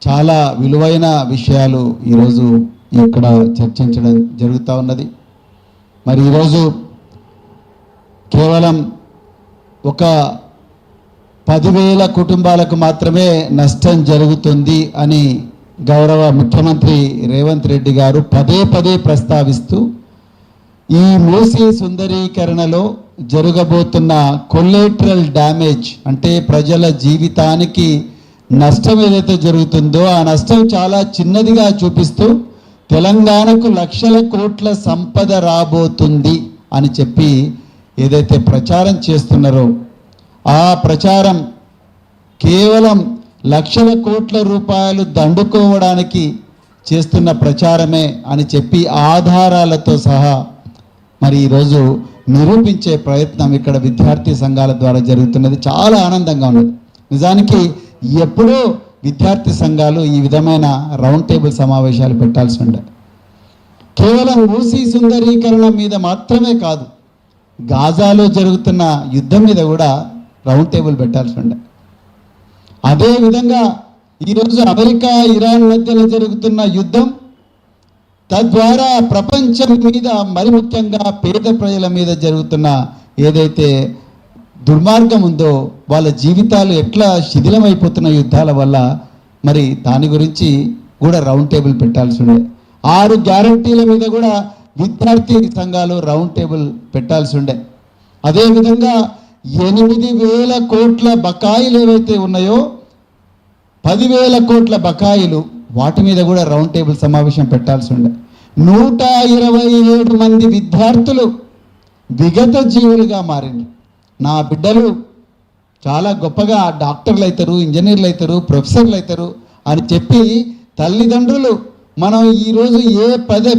చాలా విలువైన విషయాలు ఈరోజు ఇక్కడ చర్చించడం జరుగుతూ ఉన్నది. మరి ఈరోజు కేవలం ఒక 10,000 కుటుంబాలకు మాత్రమే నష్టం జరుగుతుంది అని గౌరవ ముఖ్యమంత్రి రేవంత్ రెడ్డి గారు పదే పదే ప్రస్తావిస్తూ ఈ మూసీ సుందరీకరణలో జరగబోతున్న కొలేటరల్ డ్యామేజ్ అంటే ప్రజల జీవితానికి నష్టం ఏదైతే జరుగుతుందో ఆ నష్టం చాలా చిన్నదిగా చూపిస్తూ తెలంగాణకు లక్షల కోట్ల సంపద రాబోతుంది అని చెప్పి ఏదైతే ప్రచారం చేస్తున్నారో ఆ ప్రచారం కేవలం లక్షల కోట్ల రూపాయలు దండుకోవడానికి చేస్తున్న ప్రచారమే అని చెప్పి ఆధారాలతో సహా మరి ఈరోజు నిరూపించే ప్రయత్నం ఇక్కడ విద్యార్థి సంఘాల ద్వారా జరుగుతున్నది. చాలా ఆనందంగా ఉన్నది. నిజానికి ఎప్పుడూ విద్యార్థి సంఘాలు ఈ విధమైన రౌండ్ టేబుల్ సమావేశాలు పెట్టాల్సి ఉండే. కేవలం మూసీ సుందరీకరణ మీద మాత్రమే కాదు, గాజాలో జరుగుతున్న యుద్ధం మీద కూడా రౌండ్ టేబుల్ పెట్టాల్సి ఉండే. అదేవిధంగా ఈరోజు అమెరికా ఇరాన్ మధ్యలో జరుగుతున్న యుద్ధం తద్వారా ప్రపంచం మీద మరి ముఖ్యంగా పేద ప్రజల మీద జరుగుతున్న ఏదైతే దుర్మార్గం ఉందో వాళ్ళ జీవితాలు ఎట్లా శిథిలమైపోతున్న యుద్ధాల వల్ల మరి దాని గురించి కూడా రౌండ్ టేబుల్ పెట్టాల్సి ఉండే. 6 గ్యారంటీల మీద కూడా విద్యార్థి సంఘాలు రౌండ్ టేబుల్ పెట్టాల్సి ఉండే. అదేవిధంగా 8,000 కోట్ల బకాయిలు ఏవైతే ఉన్నాయో 10,000 కోట్ల బకాయిలు వాటి మీద కూడా రౌండ్ టేబుల్ సమావేశం పెట్టాల్సి ఉండే. 127 మంది విద్యార్థులు విగత జీవులుగా మారింది. నా బిడ్డలు చాలా గొప్పగా డాక్టర్లు అవుతారు, ఇంజనీర్లు అవుతారు, ప్రొఫెసర్లు అవుతారు అని చెప్పి తల్లిదండ్రులు మనం ఈరోజు ఏ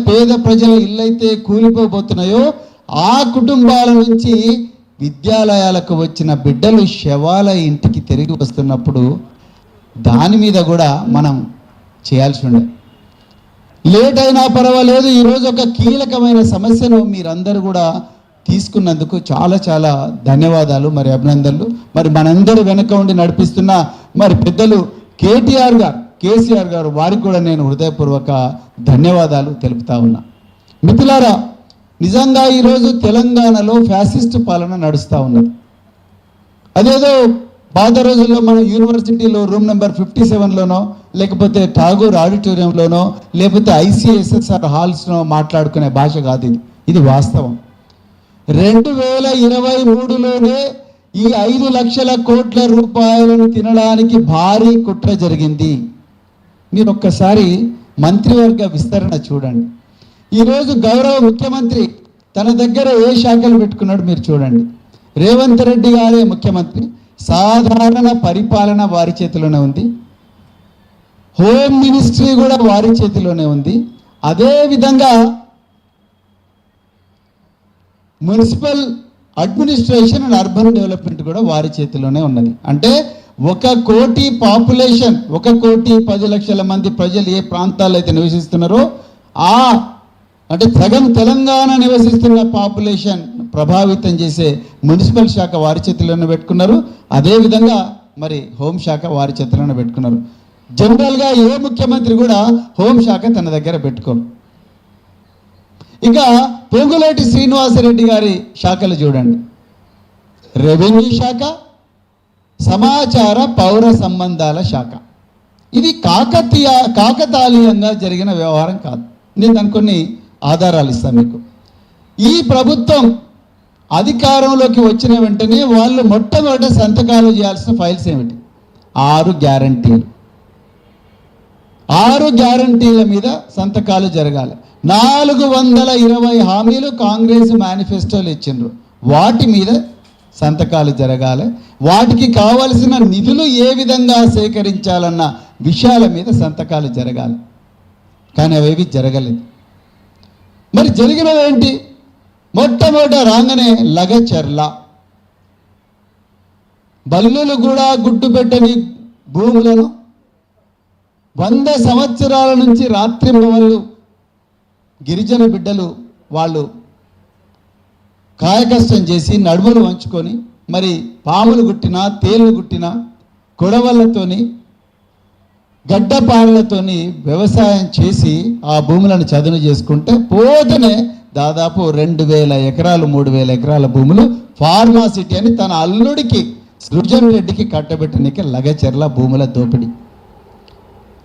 పేద ప్రజల ఇళ్ళైతే కూలిపోబోతున్నాయో ఆ కుటుంబాల నుంచి విద్యాలయాలకు వచ్చిన బిడ్డలు శవాల ఇంటికి తిరిగి వస్తున్నప్పుడు దాని మీద కూడా మనం చేయాల్సి ఉండే. లేట్ అయినా పర్వాలేదు, ఈరోజు ఒక కీలకమైన సమస్యను మీరందరూ కూడా తీసుకున్నందుకు చాలా చాలా ధన్యవాదాలు, మరి అభినందనలు. మరి మనందరూ వెనక ఉండి నడిపిస్తున్న మరి పెద్దలు కేసీఆర్ గారు వారికి కూడా నేను హృదయపూర్వక ధన్యవాదాలు తెలుపుతా ఉన్నా. మిత్రులారా, నిజంగా ఈరోజు తెలంగాణలో ఫ్యాసిస్ట్ పాలన నడుస్తూ ఉన్నది. అదేదో పాత రోజుల్లో మనం యూనివర్సిటీలో రూమ్ నెంబర్ 57లోనో లేకపోతే ఠాగూర్ ఆడిటోరియంలోనో లేకపోతే ICSSR హాల్స్లో మాట్లాడుకునే భాష కాదు ఇది వాస్తవం. 2023లోనే ఈ 5 లక్షల కోట్ల రూపాయలను తినడానికి భారీ కుట్ర జరిగింది. మీరు ఒక్కసారి మంత్రివర్గ విస్తరణ చూడండి. ఈరోజు గౌరవ ముఖ్యమంత్రి తన దగ్గర ఏ శాఖలు పెట్టుకున్నాడు మీరు చూడండి. రేవంత్ రెడ్డి గారే ముఖ్యమంత్రి, సాధారణ పరిపాలన వారి చేతిలోనే ఉంది, హోమ్ మినిస్ట్రీ కూడా వారి చేతిలోనే ఉంది, అదేవిధంగా municipal administration and urban development కూడా వారి చేతిలోనే ఉన్నది. అంటే 1 కోటి పాపులేషన్, 1,10,00,000 మంది ప్రజలు ఏ ప్రాంతాల్లో అయితే నివసిస్తున్నారో అంటే సగం తెలంగాణ నివసిస్తున్న పాపులేషన్ ప్రభావితం చేసే మున్సిపల్ శాఖ వారి చేతిలోనే పెట్టుకున్నారు. అదేవిధంగా మరి హోంశాఖ వారి చేతిలోనే పెట్టుకున్నారు. జనరల్గా ఏ ముఖ్యమంత్రి కూడా హోంశాఖ తన దగ్గర పెట్టుకోరు. ఇక పొంగులేటి శ్రీనివాసరెడ్డి గారి శాఖలు చూడండి. రెవెన్యూ శాఖ, సమాచార పౌర సంబంధాల శాఖ. ఇది కాకతాళీయంగా జరిగిన వ్యవహారం కాదు. నేను దానికి కొన్ని ఆధారాలు ఇస్తాను మీకు. ఈ ప్రభుత్వం అధికారంలోకి వచ్చిన వెంటనే వాళ్ళు మొట్టమొదట సంతకాలు చేయాల్సిన ఫైల్స్ ఏమిటి? 6 గ్యారంటీలు. 6 గ్యారంటీల మీద సంతకాలు జరగాలి. 420 హామీలు కాంగ్రెస్ మేనిఫెస్టోలు ఇచ్చిండ్రు, వాటి మీద సంతకాలు జరగాలి. వాటికి కావలసిన నిధులు ఏ విధంగా సేకరించాలన్న విషయాల మీద సంతకాలు జరగాలి. కానీ అవేవి జరగలేదు. మరి జరిగినవేంటి? మొట్టమొదట రాగానే లగచర్ల, బల్లులు కూడా గుడ్డు పెట్టని భూములను 100 సంవత్సరాల నుంచి రాత్రింబవళ్ళు గిరిజన బిడ్డలు వాళ్ళు కాయకష్టం చేసి నడుములు వంచుకొని మరి పాములు గుట్టినా తేళ్లు గుట్టినా కొడవళ్ళతోని గడ్డపారలతోని వ్యవసాయం చేసి ఆ భూములను చదును చేసుకుంటే పోతేనే దాదాపు 2000 ఎకరాలు 3000 ఎకరాల భూములు ఫార్మాసిటీ అని తన అల్లుడికి సృజన్ రెడ్డికి కట్టబెట్టడానికి లగచెర్ల భూముల దోపిడీ.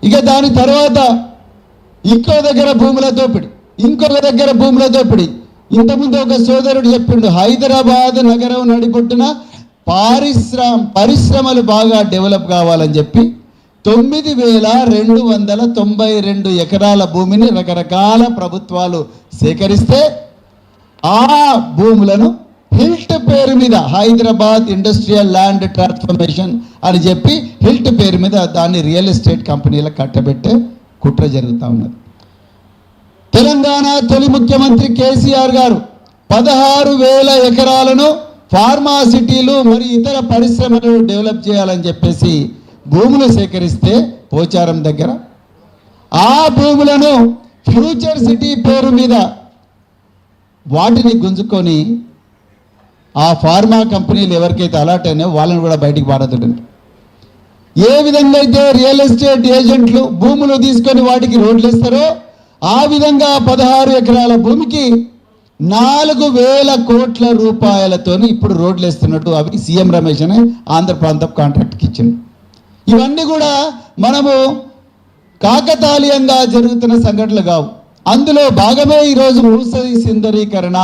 ఇక దాని తర్వాత ఇంకో దగ్గర భూముల దోపిడీ, ఇంకొక దగ్గర భూముల దోపిడీ. ఇంతకుముందు ఒక సోదరుడు చెప్పిండు, హైదరాబాద్ నగరం నడిబొట్టున పరిశ్రమలు బాగా డెవలప్ కావాలని చెప్పి 9292 ఎకరాల భూమిని రకరకాల ప్రభుత్వాలు సేకరిస్తే ఆ భూములను హిల్ట్ పేరు మీద హైదరాబాద్ ఇండస్ట్రియల్ ల్యాండ్ ట్రాన్స్ఫర్మేషన్ అని చెప్పి హిల్ట్ పేరు మీద దాన్ని రియల్ ఎస్టేట్ కంపెనీలకు కట్టబెట్టే కుట్ర జరుగుతూ ఉన్నది. తెలంగాణ తొలి ముఖ్యమంత్రి కేసీఆర్ గారు 16,000 ఎకరాలను ఫార్మాసిటీలు మరియు ఇతర పరిశ్రమలను డెవలప్ చేయాలని చెప్పేసి భూములు సేకరిస్తే పోచారం దగ్గర ఆ భూములను ఫ్యూచర్ సిటీ పేరు మీద వాటిని గుంజుకొని ఆ ఫార్మా కంపెనీలు ఎవరికైతే అలాట్ అయినాయో వాళ్ళని కూడా బయటికి పారదండి. ఏ విధంగా అయితే రియల్ ఎస్టేట్ ఏజెంట్లు భూములు తీసుకొని వాటికి రోడ్లు ఇస్తారో ఆ విధంగా 16 ఎకరాల భూమికి 4,000 కోట్ల రూపాయలతోని ఇప్పుడు రోడ్లు వేస్తున్నట్టు అవి సీఎం రమేష్ అనే ఆంధ్ర ప్రాంతం కాంట్రాక్ట్కి ఇచ్చింది. ఇవన్నీ కూడా మనము కాకతాళీయంగా జరుగుతున్న సంఘటనలు కావు. అందులో భాగమే ఈరోజు మూసీ సుందరీకరణ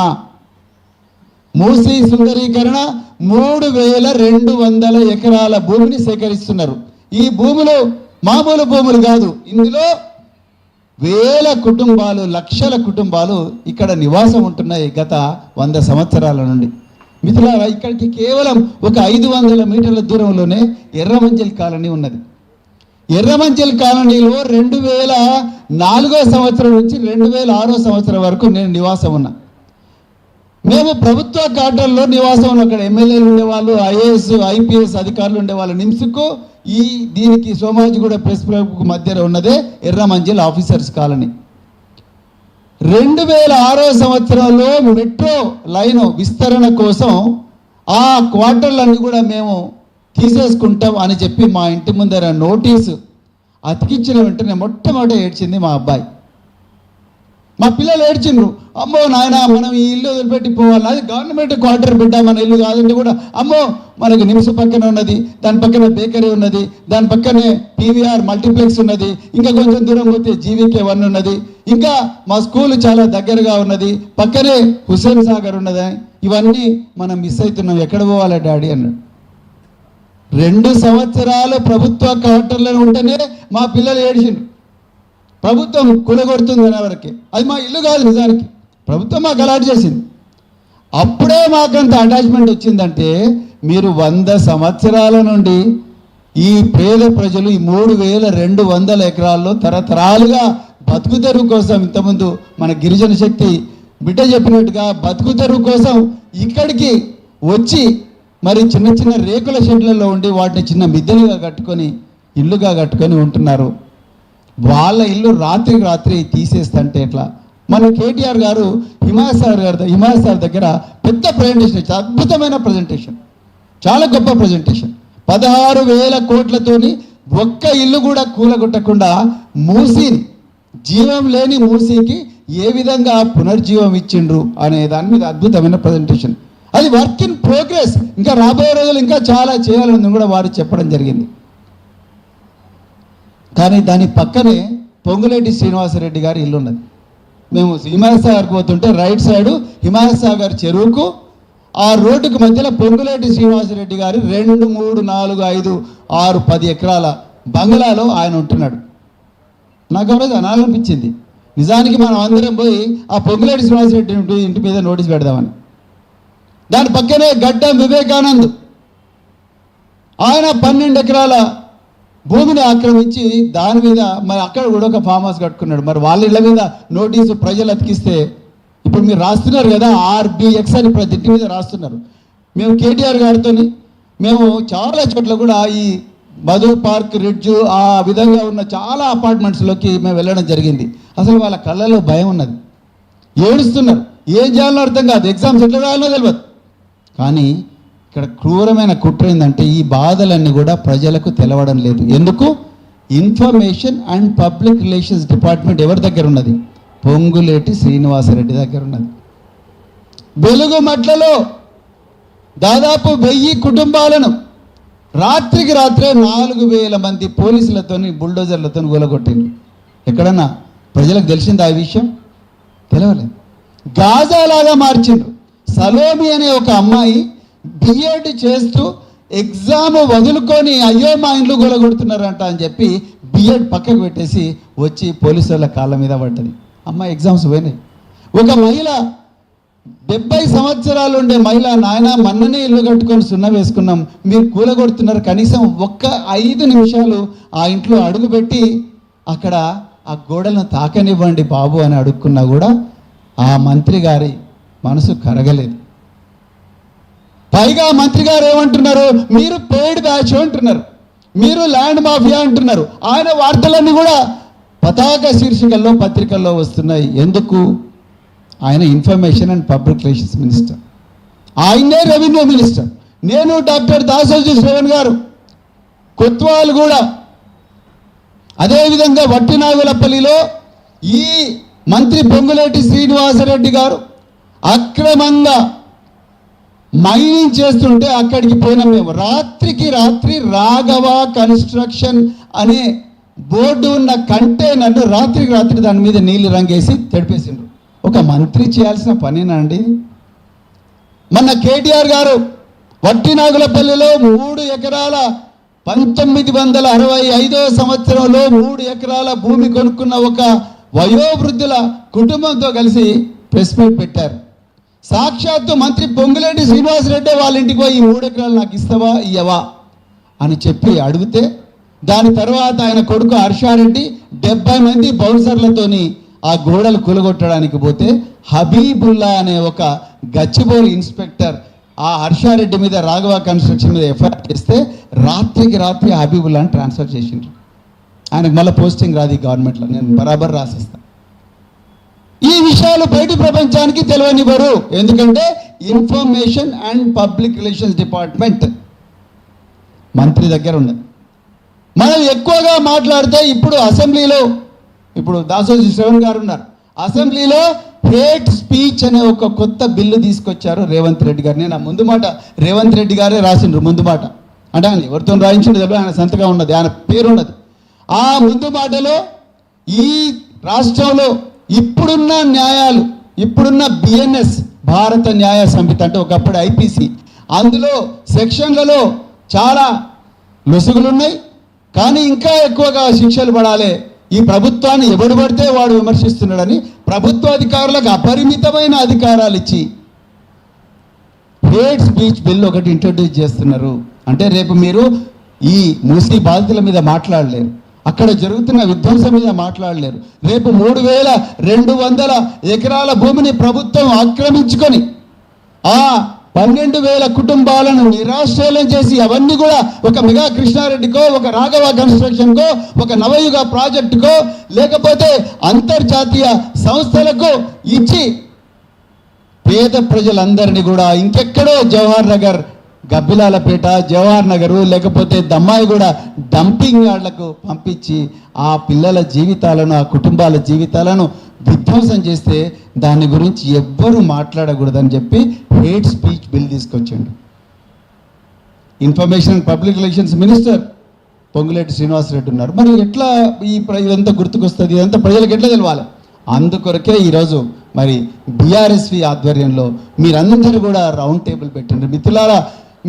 3,200 ఎకరాల భూమిని సేకరిస్తున్నారు. ఈ భూములు మామూలు భూములు కాదు, ఇందులో వేల కుటుంబాలు, లక్షల కుటుంబాలు ఇక్కడ నివాసం ఉంటున్నాయి గత 100 సంవత్సరాల నుండి. మిత్రులారా, ఇక్కడికి కేవలం ఒక 500 మీటర్ల దూరంలోనే ఎర్రమంజిల్ కాలనీ ఉన్నది. ఎర్రమంజిల్ కాలనీలో 2004 సంవత్సరం నుంచి 2006 సంవత్సరం వరకు నేను నివాసం ఉన్నా. మేము ప్రభుత్వ క్వార్టర్లో నివాసం ఉన్న, అక్కడ ఎమ్మెల్యేలు ఉండేవాళ్ళు, ఐఏఎస్ ఐపీఎస్ అధికారులు ఉండేవాళ్ళు. నిమ్స్కు దీనికి సోమాజిగూడ ప్రెస్ క్లబ్కు మధ్యలో ఉన్నదే ఎర్రమంజిల్ ఆఫీసర్స్ కాలనీ. 2006 సంవత్సరంలో మెట్రో లైన్ విస్తరణ కోసం ఆ క్వార్టర్లన్నీ కూడా మేము తీసేసుకుంటాం అని చెప్పి మా ఇంటి ముందర నోటీసు అతికించిన వెంటనే మొట్టమొదట ఏడ్చింది మా అబ్బాయి. మా పిల్లలు ఏడ్చిండ్రు, అమ్మో నాయన మనం ఈ ఇల్లు వదిలిపెట్టి పోవాలి, అది గవర్నమెంట్ క్వార్టర్ బిడ్డ, మన ఇల్లు కాదంటే కూడా అమ్మో మనకు నిమ్స్ పక్కన ఉన్నది, దాని పక్కన బేకరీ ఉన్నది, దాని పక్కనే పీవీఆర్ మల్టీప్లెక్స్ ఉన్నది, ఇంకా కొంచెం దూరం పోతే జీవీకే 1 ఉన్నది, ఇంకా మా స్కూల్ చాలా దగ్గరగా ఉన్నది, పక్కనే హుస్సేన్ సాగర్ ఉన్నది, ఇవన్నీ మనం మిస్ అవుతున్నాం, ఎక్కడ పోవాలి డాడీ అన్నాడు. 2 సంవత్సరాలు ప్రభుత్వ క్వార్టర్లో ఉంటేనే మా పిల్లలు ఏడ్చిండ్రు. ప్రభుత్వం కూలగొడుతుంది అనే వరకే, అది మా ఇల్లు కాదు, నిజానికి ప్రభుత్వం మాకు అలాట్ చేసింది. అప్పుడే మాకంత అటాచ్మెంట్ వచ్చిందంటే మీరు 100 సంవత్సరాల నుండి ఈ పేద ప్రజలు ఈ 3,200 ఎకరాల్లో తరతరాలుగా బతుకుతెరువు కోసం, ఇంతకుముందు మన గిరిజన శక్తి బిడ్డ చెప్పినట్టుగా బతుకుతెరువు కోసం ఇక్కడికి వచ్చి మరి చిన్న చిన్న రేకుల షెడ్లలో ఉండి వాటిని చిన్న మిద్దెలుగా కట్టుకొని ఇల్లుగా కట్టుకొని ఉంటున్నారు. వాళ్ళ ఇల్లు రాత్రికి రాత్రి తీసేస్తంటే ఎట్లా? మన కేటీఆర్ గారు హిమాయత్ సార్ దగ్గర పెద్ద ప్రజెంటేషన్ ఇచ్చారు, అద్భుతమైన ప్రజెంటేషన్, చాలా గొప్ప ప్రజెంటేషన్. 16,000 కోట్లతోని ఒక్క ఇల్లు కూడా కూలగొట్టకుండా మూసీని, జీవం లేని మూసీకి ఏ విధంగా పునర్జీవం ఇచ్చిండ్రు అనే దాని మీద అద్భుతమైన ప్రజెంటేషన్. అది వర్క్ ఇన్ ప్రోగ్రెస్, ఇంకా రాబోయే రోజులు ఇంకా చాలా చేయాలని కూడా వారు చెప్పడం జరిగింది. కానీ దాని పక్కనే పొంగులేటి శ్రీనివాసరెడ్డి గారి ఇల్లు ఉన్నది. మేము హిమాయత్ సాగర్కి పోతుంటే రైట్ సైడు హిమాయత్ సాగర్ చెరువుకు ఆ రోడ్డుకు మధ్యలో పొంగులేటి శ్రీనివాసరెడ్డి గారి 2, 3, 4, 5, 6, 10 ఎకరాల బంగ్లాలో ఆయన ఉంటున్నాడు. నాకు రోజు అనాలనిపించింది, నిజానికి మనం అందరం పోయి ఆ పొంగులేటి శ్రీనివాసరెడ్డి ఇంటి మీద నోటీస్ పెడదామని. దాని పక్కనే గడ్డం వివేకానంద్, ఆయన 12 ఎకరాల భూమిని ఆక్రమించి దాని మీద మరి అక్కడ కూడా ఒక ఫామ్ హౌస్ కట్టుకున్నాడు. మరి వాళ్ళ ఇళ్ళ మీద నోటీసు ప్రజలు అతికిస్తే ఇప్పుడు మీరు రాస్తున్నారు కదా, RBX అని ప్రతి ఇంటి మీద రాస్తున్నారు. మేము కేటీఆర్ గారితో మేము చాలా చోట్ల కూడా ఈ మధు పార్క్ రిడ్జ్ ఆ విధంగా ఉన్న చాలా అపార్ట్మెంట్స్లోకి మేము వెళ్ళడం జరిగింది. అసలు వాళ్ళ కళ్ళలో భయం ఉన్నది, ఏడుస్తున్నారు, ఏం చేయాలో అర్థం కాదు, ఎగ్జామ్స్ ఎట్లా రాయాలో తెలియదు. కానీ ఇక్కడ క్రూరమైన కుట్ర ఏంటంటే ఈ బాధలన్నీ కూడా ప్రజలకు తెలవడం లేదు. ఎందుకు? Information and public relations department ఎవరి దగ్గర ఉన్నది? పొంగులేటి శ్రీనివాసరెడ్డి దగ్గర ఉన్నది. వెలుగుమట్లలో దాదాపు 1000 కుటుంబాలను రాత్రికి రాత్రే 4000 మంది పోలీసులతోని బుల్డోజర్లతో కూలగొట్టిండ్రు. ఎక్కడన్నా ప్రజలకు తెలిసింది ఆ విషయం? తెలవలేదు. గాజాలాగా మార్చిండ్రు. సలోమి అనే ఒక అమ్మాయి బిఎడ్ చేస్తూ ఎగ్జామ్ వదులుకొని అయ్యో మా ఇంట్లో కూలగొడుతున్నారంట అని చెప్పి బిఎడ్ పక్కకు పెట్టేసి వచ్చి పోలీసు వాళ్ళ కాళ్ళ మీద పడ్డది. అమ్మాయి ఎగ్జామ్స్ పోయినాయి. ఒక మహిళ 70 సంవత్సరాలు ఉండే మహిళ, నాయన మన్ననే ఇల్లు కట్టుకొని సున్నం వేసుకున్నాం, మీరు కూలగొడుతున్నారు, కనీసం ఒక్క 5 నిమిషాలు ఆ ఇంట్లో అడుగుపెట్టి అక్కడ ఆ గోడలను తాకనివ్వండి బాబు అని అడుక్కున్నా కూడా ఆ మంత్రి గారి మనసు కరగలేదు. పైగా మంత్రి గారు ఏమంటున్నారు? మీరు పెయిడ్ బ్యాచ్ అంటున్నారు, మీరు ల్యాండ్ మాఫియా అంటున్నారు. ఆయన వార్తలన్నీ కూడా పతాక శీర్షికల్లో పత్రికల్లో వస్తున్నాయి. ఎందుకు? ఆయన information and public relations minister, ఆయనే రెవెన్యూ మినిస్టర్. నేను డాక్టర్ దాసోజీ శ్రవణ్ గారు కొత్వాల్ కూడా, అదేవిధంగా వట్టినాగులపల్లిలో ఈ మంత్రి పొంగులేటి శ్రీనివాసరెడ్డి గారు అక్రమంగా మైనింగ్ చేస్తుంటే అక్కడికి పోయినాం మేము. రాత్రికి రాత్రి రాఘవ కన్స్ట్రక్షన్ అనే బోర్డు ఉన్న కంటైనర్ను రాత్రికి రాత్రి దాని మీద నీళ్లు రంగేసి తెడిపేసిండ్రు. ఒక మంత్రి చేయాల్సిన పనేనా అండి? మొన్న కేటీఆర్ గారు వట్టినాగులపల్లిలో 3 ఎకరాల 1965వ సంవత్సరంలో 3 ఎకరాల భూమి కొనుక్కున్న ఒక వయోవృద్ధుల కుటుంబంతో కలిసి ప్రెస్ మీట్ పెట్టారు. సాక్షాత్తు మంత్రి పొంగులేటి శ్రీనివాసరెడ్డి వాళ్ళ ఇంటికి పోయి 3 ఎకరాలు నాకు ఇస్తావా ఇయ్యవా అని చెప్పి అడిగితే, దాని తర్వాత ఆయన కొడుకు హర్షారెడ్డి 70 మంది బౌన్సర్లతోని ఆ గోడలు కూలగొట్టడానికి పోతే హబీబుల్లా అనే ఒక గచ్చిబౌలి ఇన్స్పెక్టర్ ఆ హర్షారెడ్డి మీద రాఘవ కన్స్ట్రక్షన్ మీద ఎఫ్ఐఆర్ చేస్తే రాత్రికి రాత్రి హబీబుల్లాని ట్రాన్స్ఫర్ చేసిండ్రు. ఆయనకు మళ్ళీ పోస్టింగ్ రాదు ఈ గవర్నమెంట్లో, నేను బరాబర్ రాసిస్తాను. ఈ విషయాలు బయట ప్రపంచానికి తెలియనివ్వరు. ఎందుకంటే information and public relations department మంత్రి దగ్గర ఉన్నది. మనం ఎక్కువగా మాట్లాడితే ఇప్పుడు అసెంబ్లీలో, ఇప్పుడు దాసోజీ శ్రవణ్ గారు ఉన్నారు, అసెంబ్లీలో హేట్ స్పీచ్ అనే ఒక కొత్త బిల్లు తీసుకొచ్చారు రేవంత్ రెడ్డి గారు. నేను ఆ ముందు మాట రేవంత్ రెడ్డి గారే రాసిండ్రు. ముందు మాట అంటే ఆయన ఎవరితో రాయించిండు తెలియదు, ఆయన సంతకం ఉన్నది, ఆయన పేరు ఉన్నది. ఆ ముందు మాటలో ఈ రాష్ట్రంలో ఇప్పుడున్న న్యాయాలు, ఇప్పుడున్న బిఎన్ఎస్ భారత న్యాయ సంహిత అంటే ఒకప్పుడు ఐపీసీ, అందులో సెక్షన్లలో చాలా లొసుగులున్నాయి. కానీ ఇంకా ఎక్కువగా శిక్షలు పడాలి. ఈ ప్రభుత్వాన్ని ఎవడు పడితే వాడు విమర్శిస్తున్నాడని ప్రభుత్వ అధికారులకు అపరిమితమైన అధికారాలు ఇచ్చి హేట్ స్పీచ్ బిల్ ఒకటి ఇంట్రడ్యూస్ చేస్తున్నారు. అంటే రేపు మీరు ఈ మూసీ బాధితుల మీద మాట్లాడలేరు, అక్కడ జరుగుతున్న విధ్వంసం మీద మాట్లాడలేరు. రేపు 3200 ఎకరాల భూమిని ప్రభుత్వం ఆక్రమించుకొని ఆ 12,000 కుటుంబాలను నిరాశ్రయం చేసి అవన్నీ కూడా ఒక మెగా కృష్ణారెడ్డికో, ఒక రాఘవ కన్స్ట్రక్షన్కో, ఒక నవయుగ ప్రాజెక్టుకో, లేకపోతే అంతర్జాతీయ సంస్థలకు ఇచ్చి పేద ప్రజలందరినీ కూడా ఇంకెక్కడో జవహర్ నగర్, గబ్బిలాలపేట, జవహర్ నగరు, లేకపోతే దమ్మాయిగూడ డంపింగ్ యార్డ్లకు పంపించి ఆ పిల్లల జీవితాలను, ఆ కుటుంబాల జీవితాలను విధ్వంసం చేస్తే దాని గురించి ఎవ్వరూ మాట్లాడకూడదని చెప్పి హేట్ స్పీచ్ బిల్ తీసుకొచ్చిండు. Information and public relations minister Ponguleti Srinivas Reddy ఉన్నారు. మరి ఎట్లా ఇదంతా గుర్తుకొస్తుంది, ఇదంతా ప్రజలకు ఎట్లా తెలవాలి? అందుకొరకే ఈరోజు మరి బీఆర్ఎస్వి ఆధ్వర్యంలో మీరందరూ కూడా రౌండ్ టేబుల్ పెట్టండి. మిత్రులారా,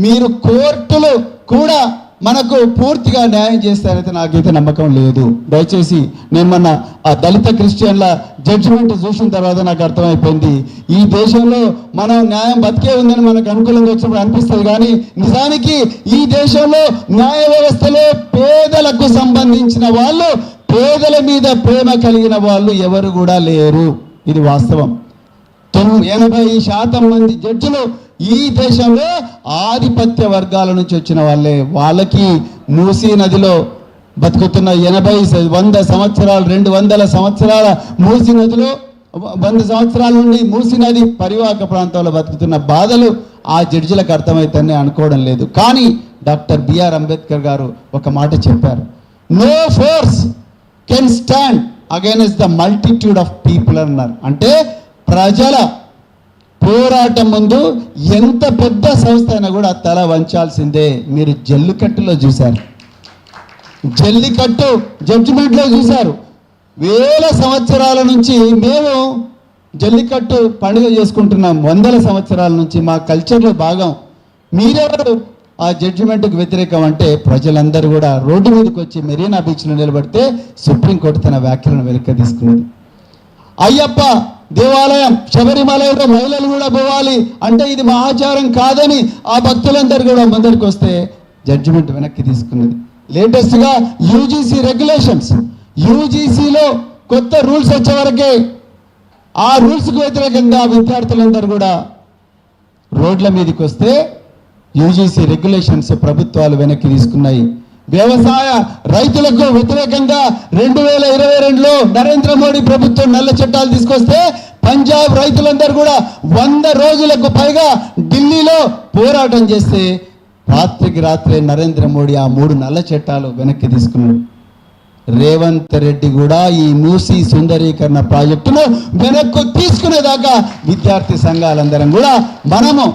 మీరు కోర్టులు కూడా మనకు పూర్తిగా న్యాయం చేస్తారైతే నాకైతే నమ్మకం లేదు. దయచేసి నేను మొన్న ఆ దళిత క్రిస్టియన్ల జడ్జిమెంట్ చూసిన తర్వాత నాకు అర్థమైపోయింది, ఈ దేశంలో మనం న్యాయం బతికే ఉందని మనకు అనుకూలంగా వచ్చినప్పుడు అనిపిస్తుంది. కానీ నిజానికి ఈ దేశంలో న్యాయ వ్యవస్థలో పేదలకు సంబంధించిన వాళ్ళు, పేదల మీద ప్రేమ కలిగిన వాళ్ళు ఎవరు కూడా లేరు. ఇది వాస్తవం. 80% మంది జడ్జిలు ఈ దేశంలో ఆధిపత్య వర్గాల నుంచి వచ్చిన వాళ్ళే. వాళ్ళకి మూసీ నదిలో బతుకుతున్న 100 సంవత్సరాలు 200 సంవత్సరాల మూసీ నదిలో 100 సంవత్సరాల నుండి మూసీ నది పరివాహక ప్రాంతాల్లో బతుకుతున్న బాధలు ఆ జడ్జిలకు అర్థమవుతాయని అనుకోవడం లేదు. కానీ డాక్టర్ బిఆర్ అంబేద్కర్ గారు ఒక మాట చెప్పారు, no force can stand against the multitude of people అన్నారు. అంటే ప్రజల పోరాటం ముందు ఎంత పెద్ద సంస్థ అయినా కూడా తల వంచాల్సిందే. మీరు జల్లికట్టులో చూశారు, జల్లికట్టు జడ్జిమెంట్లో చూశారు. వేల సంవత్సరాల నుంచి మేము జల్లికట్టు పండుగ చేసుకుంటున్నాం, వందల సంవత్సరాల నుంచి మా కల్చర్లో భాగం. మీరెవరు ఆ జడ్జిమెంట్కి వ్యతిరేకం అంటే ప్రజలందరూ కూడా రోడ్డు మీదకి వచ్చి మెరీనా బీచ్లో నిలబడితే సుప్రీంకోర్టు తన వ్యాఖ్యలను వెనక్కి తీసుకున్నది. అయ్యప్ప దేవాలయం శబరిమలలో మహిళలు కూడా పోవాలి అంటే ఇది మా ఆచారం కాదని ఆ భక్తులందరూ కూడా ముందరికి వస్తే జడ్జిమెంట్ వెనక్కి తీసుకున్నది. లేటెస్ట్గా యూజీసీ రెగ్యులేషన్స్, యూజీసీలో కొత్త రూల్స్ వచ్చే వరకే ఆ రూల్స్కు వ్యతిరేకంగా విద్యార్థులందరూ కూడా రోడ్ల మీదకి వస్తే యూజీసీ రెగ్యులేషన్స్ ప్రభుత్వాలు వెనక్కి తీసుకున్నాయి. వ్యవసాయ రైతులకు వ్యతిరేకంగా 2022లో నరేంద్ర మోడీ ప్రభుత్వం నల్ల చట్టాలు తీసుకొస్తే పంజాబ్ రైతులందరూ కూడా 100 రోజులకు పైగా ఢిల్లీలో పోరాటం చేస్తే రాత్రికి రాత్రే నరేంద్ర మోడీ ఆ 3 నల్ల చట్టాలు వెనక్కి తీసుకున్నాడు. రేవంత్ రెడ్డి కూడా ఈ మూసీ సుందరీకరణ ప్రాజెక్టును వెనక్కు తీసుకునేదాకా విద్యార్థి సంఘాలందరం కూడా మనము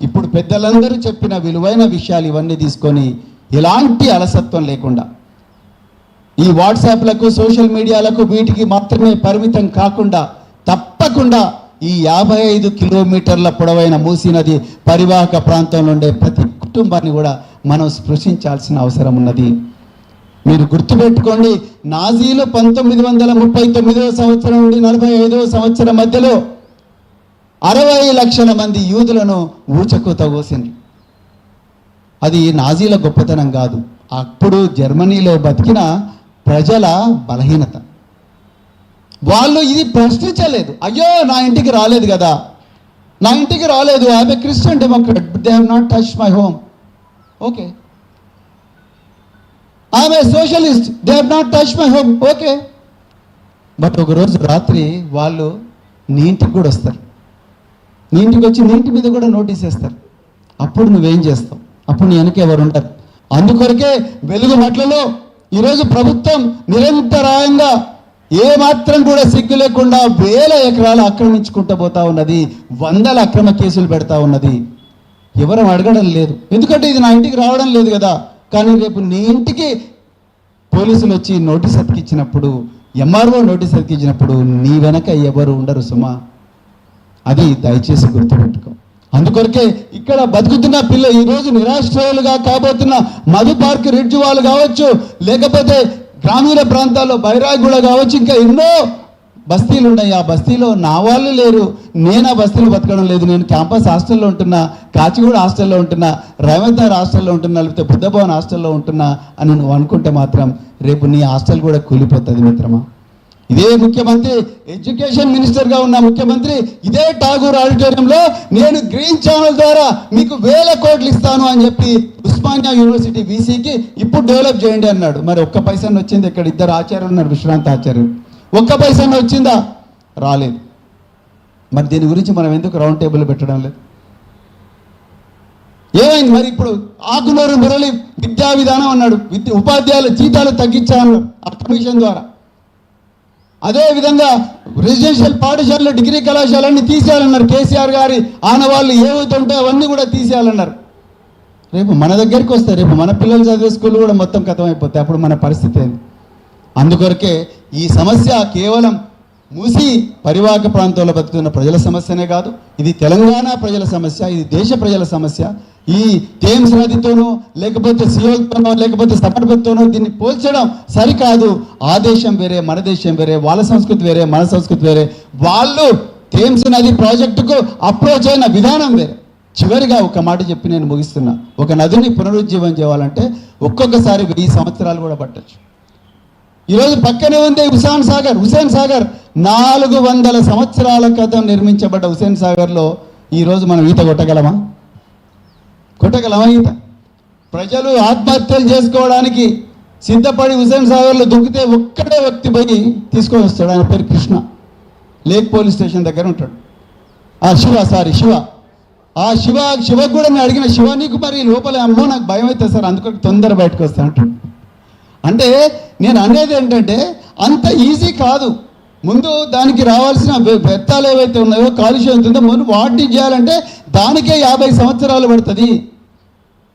ఇప్పుడు పెద్దలందరూ చెప్పిన విలువైన విషయాలు ఇవన్నీ తీసుకొని ఎలాంటి అలసత్వం లేకుండా ఈ వాట్సాప్లకు సోషల్ మీడియాలకు వీటికి మాత్రమే పరిమితం కాకుండా తప్పకుండా ఈ 55 కిలోమీటర్ల పొడవైన మూసీ నది పరివాహక ప్రాంతంలో ఉండే ప్రతి కుటుంబాన్ని కూడా మనం స్పృశించాల్సిన అవసరం ఉన్నది. మీరు గుర్తుపెట్టుకోండి, నాజీలు 1939వ సంవత్సరం నుండి 45వ సంవత్సరం మధ్యలో 60 లక్షల మంది యూదులను ఊచకూత కోసింది. అది నాజీల గొప్పతనం కాదు, అప్పుడు జర్మనీలో బతికిన ప్రజల బలహీనత. వాళ్ళు ఇది ప్రశ్నించలేదు. అయ్యో నా ఇంటికి రాలేదు కదా, నా ఇంటికి రాలేదు, I'm a Christian Democrat, they have not touch my home. Okay, I'm a socialist, they have not touch my home. Okay, but ఒకరోజు రాత్రి వాళ్ళు నీ ఇంటికి కూడా వస్తారు, నీ ఇంటికి వచ్చి నీ ఇంటి మీద కూడా నోటీస్ వేస్తారు. అప్పుడు నువ్వేం చేస్తావు? అప్పుడు నీ వెనక ఎవరు ఉంటారు? అందుకొరకే వెలుగు మట్లలో ఈరోజు ప్రభుత్వం నిరంతరాయంగా ఏమాత్రం కూడా సిగ్గు లేకుండా 1000 ఎకరాలు ఆక్రమించుకుంటూ పోతా ఉన్నది, 100 అక్రమ కేసులు పెడతా ఉన్నది. ఎవరు అడగడం లేదు, ఎందుకంటే ఇది నా ఇంటికి రావడం లేదు కదా. కానీ రేపు నీ ఇంటికి పోలీసులు వచ్చి నోటీస్ అతికిచ్చినప్పుడు, ఎంఆర్ఓ నోటీస్ అతికించినప్పుడు నీ వెనక ఎవరు ఉండరు సుమా. అది దయచేసి గుర్తుపెట్టుకో. అందుకొరకే ఇక్కడ బతుకుతున్న పిల్లలు ఈరోజు నిరాశ్రయులుగా కాబోతున్న మధు పార్క్ రిడ్జ్ వాళ్ళు కావచ్చు, లేకపోతే గ్రామీణ ప్రాంతాల్లో బైరాగూడ కావచ్చు, ఇంకా ఎన్నో బస్తీలు ఉన్నాయి. ఆ బస్తీలో నా వాళ్ళు లేరు, నేను ఆ బస్తీలో బతకడం లేదు. నేను క్యాంపస్ హాస్టల్లో ఉంటున్నా, కాచిగూడ హాస్టల్లో ఉంటున్నా, రేవంత్ నగర్ హాస్టల్లో ఉంటున్నా, లేకపోతే బుద్ధభవన్ హాస్టల్లో ఉంటున్నా అని నువ్వు అనుకుంటే మాత్రం రేపు నీ హాస్టల్ కూడా కూలిపోతుంది మిత్రమా. ఇదే ముఖ్యమంత్రి, ఎడ్యుకేషన్ మినిస్టర్గా ఉన్న ముఖ్యమంత్రి ఇదే ఠాగూర్ ఆడిటోరియంలో నేను గ్రీన్ ఛానల్ ద్వారా మీకు 1000 కోట్లు ఇస్తాను అని చెప్పి ఉస్మానియా యూనివర్సిటీ వీసీకి ఇప్పుడు డెవలప్ చేయండి అన్నాడు. మరి ఒక్క పైసా వచ్చింది? ఇక్కడ 2 ఆచార్యులు ఉన్నారు, విశ్రాంత ఆచార్యులు, ఒక్క పైసా వచ్చిందా? రాలేదు. మరి దీని గురించి మనం ఎందుకు రౌండ్ టేబుల్ పెట్టడం లేదు? ఏమైంది మరి? ఇప్పుడు ఆకునూరు మురళి విద్యా విధానం అన్నాడు, ఉపాధ్యాయుల జీతాలు తగ్గించాలన్నాడు ఆ కమిషన్ ద్వారా. అదేవిధంగా రెసిడెన్షియల్ పాఠశాలలో డిగ్రీ కళాశాలన్నీ తీసేయాలన్నారు. కేసీఆర్ గారి ఆనవాళ్ళు ఏవైతుంటే అవన్నీ కూడా తీసేయాలన్నారు. రేపు మన దగ్గరికి వస్తే రేపు మన పిల్లలు చదివే స్కూల్ కూడా మొత్తం ఖతమైపోతాయి. అప్పుడు మన పరిస్థితి ఏంది? అందుకొరకే ఈ సమస్య కేవలం మూసీ పరివాహక ప్రాంతంలో బతుకుతున్న ప్రజల సమస్యనే కాదు, ఇది తెలంగాణ ప్రజల సమస్య, ఇది దేశ ప్రజల సమస్య. ఈ థేమ్స్ నదితోనో లేకపోతే సియోల్తోనో లేకపోతే సమర్పతోనో దీన్ని పోల్చడం సరికాదు. ఆ దేశం వేరే, మన దేశం వేరే, వాళ్ళ సంస్కృతి వేరే, మన సంస్కృతి వేరే. వాళ్ళు థేమ్స్ నది ప్రాజెక్టుకు అప్రోచ్ అయిన విధానం వేరే. చివరిగా ఒక మాట చెప్పి నేను ముగిస్తున్నా. ఒక నదిని పునరుజ్జీవం చేయాలంటే ఒక్కొక్కసారి 1000 సంవత్సరాలు కూడా పట్టచ్చు. ఈరోజు పక్కనే ఉంది హుసేన్ సాగర్ 400 సంవత్సరాల క్రితం నిర్మించబడ్డ హుసేన్ సాగర్లో ఈరోజు మనం ఈత కొట్టగలమా? ఈత? ప్రజలు ఆత్మహత్యలు చేసుకోవడానికి సిద్ధపడి హుసేన్ సాగర్లో దుంకితే ఒక్కడే వ్యక్తి పోయి తీసుకొని వస్తాడు. ఆయన పేరు కృష్ణ, లేక్ పోలీస్ స్టేషన్ దగ్గర ఉంటాడు. శివ ఆ శివకు కూడా నేను అడిగిన, శివ నీకు మరి లోపల అమ్మో నాకు భయం అవుతుంది సార్, అందుకని తొందర బయటకు వస్తా అంటాడు. అంటే నేను అనేది ఏంటంటే అంత ఈజీ కాదు. ముందు దానికి రావాల్సిన వ్యర్థాలు ఏవైతే ఉన్నాయో, కాలుష్యం ఉంటుందో ముందు వాటిని చేయాలంటే దానికే 50 సంవత్సరాలు పడుతుంది.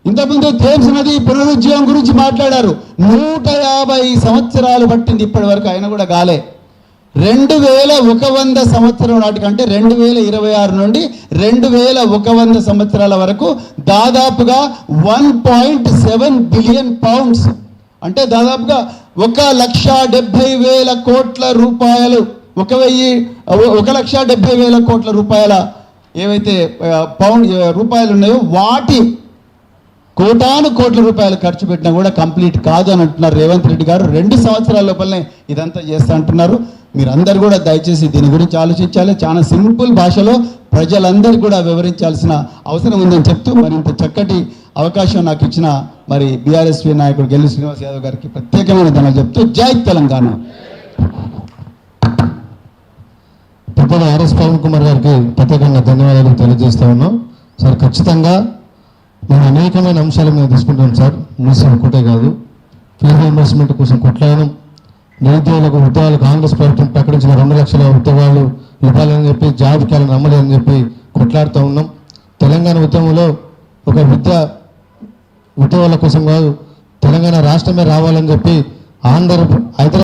ఇంతకుముందు థేమ్స్ నది పునరుజ్జీవం గురించి మాట్లాడారు. 150 సంవత్సరాలు పట్టింది ఇప్పటి వరకు, అయినా కూడా గాలే. 2100 సంవత్సరం నాటికంటే 2026 నుండి 2100 సంవత్సరాల వరకు దాదాపుగా 1.7 బిలియన్ పౌండ్స్, అంటే దాదాపుగా 1,70,000 కోట్ల రూపాయలు, 1,70,000 కోట్ల రూపాయల ఏవైతే రూపాయలు ఉన్నాయో వాటి కోటాను కోట్ల రూపాయలు ఖర్చు పెట్టినా కూడా కంప్లీట్ కాదు అని అంటున్నారు రేవంత్ రెడ్డి గారు. 2 సంవత్సరాల లోపలనే ఇదంతా చేస్తా అంటున్నారు. మీరందరూ కూడా దయచేసి దీని గురించి ఆలోచించాలి. చాలా సింపుల్ భాషలో ప్రజలందరికీ కూడా వివరించాల్సిన అవసరం ఉందని చెప్తూ, మరింత చక్కటి అవకాశం నాకు ఇచ్చిన మరి బీఆర్ఎస్పీ నాయకుడు గెల్లి శ్రీనివాస్ యాదవ్ గారికి ప్రత్యేకమైన ధన్యవాదాలు చెప్తూ జై తెలంగాణ. పెద్దలు ఆర్ఎస్ పవన్ కుమార్ గారికి ప్రత్యేకంగా ధన్యవాదాలు తెలియజేస్తా ఉన్నాం. సార్ ఖచ్చితంగా మేము అనేకమైన అంశాల మీద తీసుకుంటాం సార్. మూసి ఒక్కటే కాదు, ఫీజు రీయింబర్స్మెంట్ కోసం కొట్లాడడం, నిరుద్యోగులకు ఉద్యోగాలు కాంగ్రెస్ ప్రభుత్వం ప్రకటించిన 2 లక్షల ఉద్యోగాలు ఇవ్వాలని చెప్పి, జాబ్ క్యాలెండర్ అమలు అని చెప్పి కొట్లాడుతూ ఉన్నాం. తెలంగాణ ఉద్యమంలో ఒక ఉద్యోగాల కోసం కాదు, తెలంగాణ రాష్ట్రమే రావాలని చెప్పి హైదరాబాద్